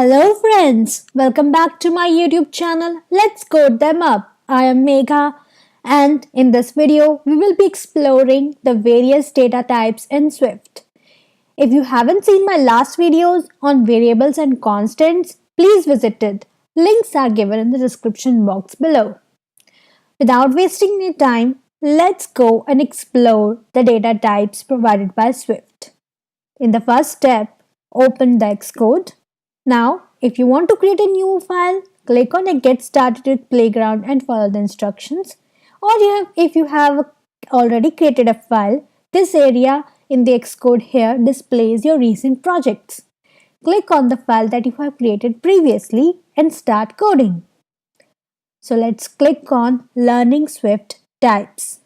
Hello friends, welcome back to my YouTube channel. Let's code them up. I am Megha and in this video we will be exploring the various data types in Swift. If you haven't seen my last videos on variables and constants, please visit it. Links are given in the description box below. Without wasting any time, let's go and explore the data types provided by Swift. In the first step, open the Xcode. Now, if you want to create a new file, click on the Get Started with Playground and follow the instructions. Or if you have already created a file, this area in the Xcode here displays your recent projects. Click on the file that you have created previously and start coding. So let's click on Learning Swift Types.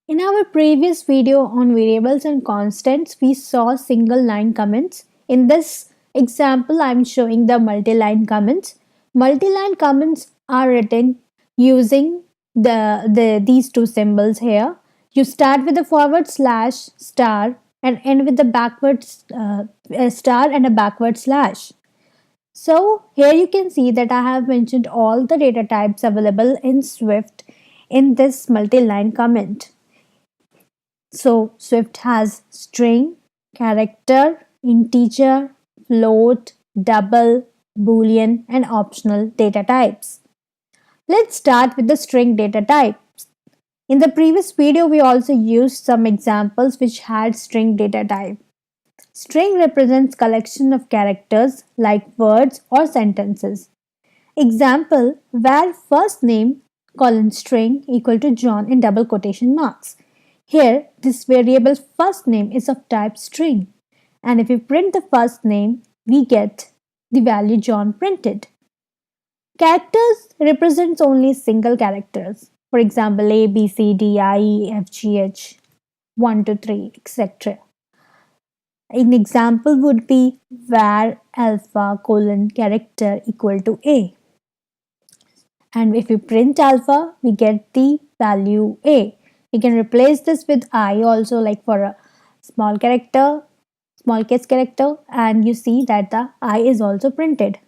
In our previous video on variables and constants, we saw single line comments. In this example, I'm showing the multi-line comments. Multi-line comments are written using these two symbols here. You start with a forward slash star and end with the backwards star and a backward slash. So here you can see that I have mentioned all the data types available in Swift in this multi-line comment. So Swift has string, character, integer, float, double, boolean and optional data types. Let's start with the string data types. In the previous video, we also used some examples which had string data type. String represents collection of characters like words or sentences. Example, where first name string equal to John in double quotation marks. Here, this variable first name is of type string, and if we print the first name, we get the value John printed. Characters represents only single characters. For example, A, B, C, D, I, E, F, G, H, 1 to 3, etc. An example would be where alpha character equal to A. And if we print alpha, we get the value A. We can replace this with I also, like for a small case character, and you see that the I is also printed.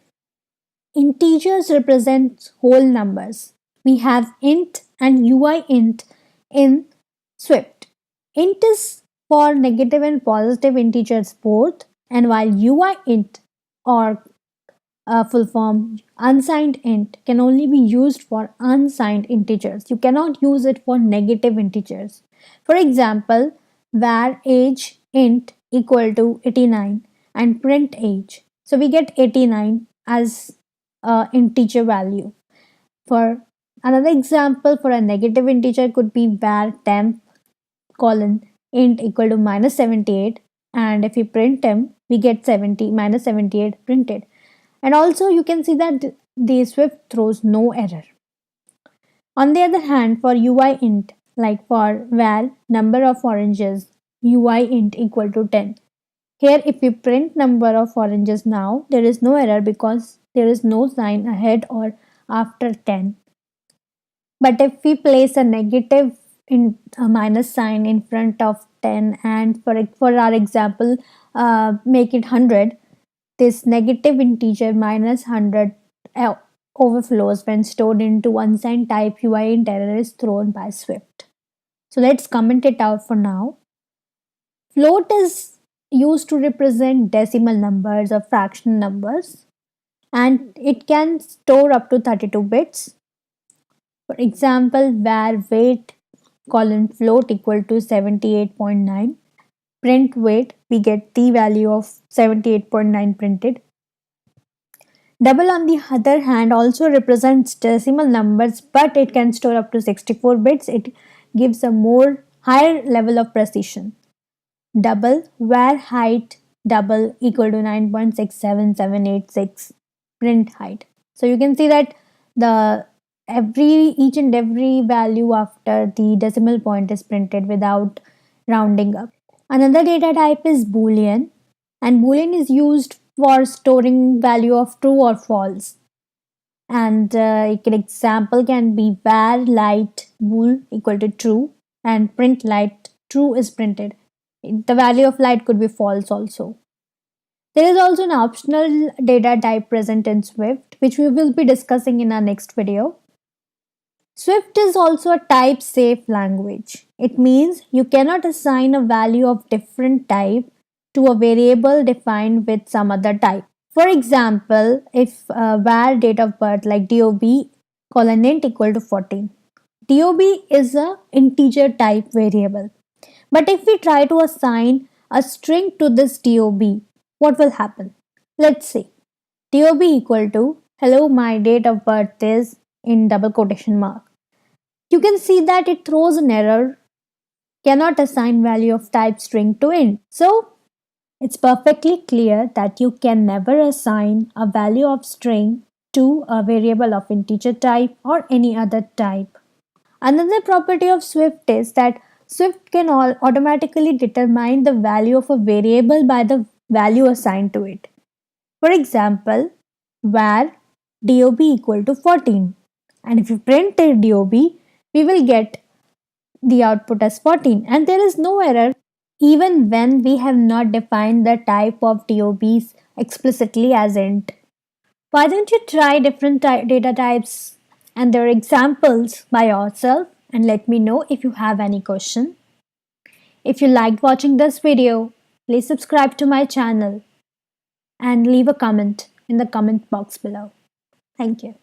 Integers represent whole numbers. We have int and UIint in Swift. Int is for negative and positive integers both, and while UIint or full form unsigned int can only be used for unsigned integers. You cannot use it for negative integers. For example, var age int equal to 89 and print age. So we get 89 as a integer value. For another example, for a negative integer could be var temp int equal to minus 78, and if we print temp, we get 70 minus 78 printed. And also you can see that the Swift throws no error. On the other hand, for UIint, like for var number of oranges, UIint equal to 10. Here if we print number of oranges now, there is no error because there is no sign ahead or after 10. But if we place a negative in a minus sign in front of 10 and for our example make it 100, this negative integer minus 100 overflows when stored into unsigned type UIint error is thrown by Swift. So let's comment it out for now. Float is used to represent decimal numbers or fractional numbers, and it can store up to 32 bits. For example, var weight float equal to 78.9. Print weight, we get the value of 78.9 printed. Double on the other hand also represents decimal numbers, but it can store up to 64 bits. It gives a more higher level of precision. Double, var height double equal to 9.67786 print height. So you can see that each and every value after the decimal point is printed without rounding up. Another data type is boolean, and boolean is used for storing value of true or false. And an example can be var light bool equal to true and print light true is printed. The value of light could be false also. There is also an optional data type present in Swift, which we will be discussing in our next video. Swift is also a type safe language. It means you cannot assign a value of different type to a variable defined with some other type. For example, if var date of birth like DOB colon int equal to 14. DOB is a integer type variable. But if we try to assign a string to this DOB, what will happen? Let's say DOB equal to hello, my date of birth is in double quotation mark. You can see that it throws an error, cannot assign value of type string to int. So it's perfectly clear that you can never assign a value of string to a variable of integer type or any other type. Another property of Swift is that Swift can automatically determine the value of a variable by the value assigned to it. For example, var DOB equal to 14. And if you print the DOB, we will get the output as 14. And there is no error even when we have not defined the type of DOBs explicitly as int. Why don't you try different data types and their examples by yourself and let me know if you have any question. If you liked watching this video, please subscribe to my channel and leave a comment in the comment box below. Thank you.